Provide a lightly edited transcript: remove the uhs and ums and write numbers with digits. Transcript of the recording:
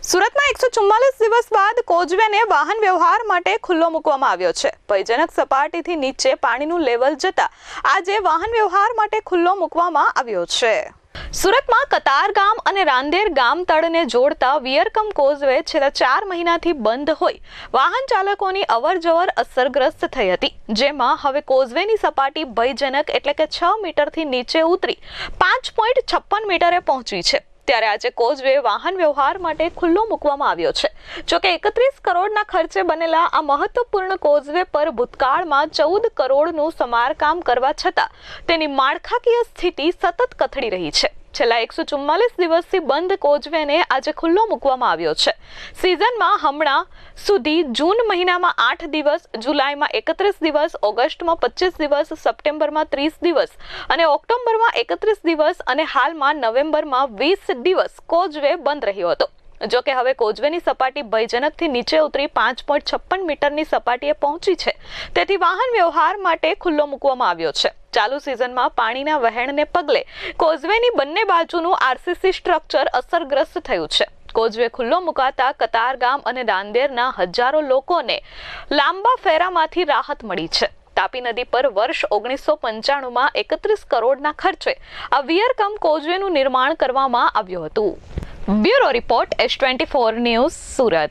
સુરતમાં 144 દિવસ બાદ કોઝવેને વાહન વ્યવહાર માટે ખુલ્લો મૂકવામાં આવ્યો છે। ભયજનક સપાટીથી નીચે પાણીનું લેવલ જતા આજે વાહન વ્યવહાર માટે ખુલ્લો મૂકવામાં આવ્યો છે। સુરતમાં કતારગામ અને રાંદેર ગામ તળને જોડતા વિયરકમ કોઝવે છેલ્લા 4 મહિનાથી બંધ હોય વાહન ચાલકોની અવરજવર અસરગ્રસ્ત થઈ હતી, જેમાં હવે કોઝવેની સપાટી ભયજનક એટલે કે 6 મીટરથી નીચે ઉતરી 5.56 મીટરે પહોંચી છે। ત્યારે આજે કોઝવે વાહન વ્યવહાર માટે ખુલ્લો મૂકવામાં આવ્યો છે। જોકે 31 કરોડના ખર્ચે બનેલા આ મહત્વપૂર્ણ કોઝવે પર ભૂતકાળમાં 14 કરોડનું સમારકામ કરવા છતાં તેની માળખાકીય સ્થિતિ સતત કથળી રહી છે। છેલ્લા 144 દિવસથી બંધ કોઝવેને આજે ખુલ્લો મૂકવામાં આવ્યો છે। સિઝનમાં હમણાં સુધી જૂન મહિનામાં 8 દિવસ, જુલાઈમાં 31 દિવસ, ઓગસ્ટમાં 25 દિવસ, સપ્ટેમ્બરમાં 30 દિવસ અને ઓક્ટોબરમાં 31 દિવસ અને હાલમાં નવેમ્બરમાં 20 દિવસ કોઝવે બંધ રહ્યો હતો। જો કે હવે કોઝવેની સપાટી ભયજનકથી નીચે ઉતરી 5.56 મીટરની સપાટીએ પહોંચી છે, તેથી વાહન વ્યવહાર માટે ખુલ્લો મૂકવામાં આવ્યો છે। ચાલુ સિઝનમાં પાણીના વહેણને પગલે કોઝવેની બંને બાજુનું આરસીસી સ્ટ્રક્ચર અસરગ્રસ્ત થયું છે। કોઝવે ખુલ્લો મુકાતા કતારગામ અને રાંદેરના હજારો લોકોને લાંબા ફેરામાંથી રાહત મળી છે। તાપી નદી પર વર્ષ 1995માં 31 કરોડના ખર્ચે આ વિયરકમ કોઝવેનું નિર્માણ કરવામાં આવ્યું હતું। Bureau report S24 news, Surat.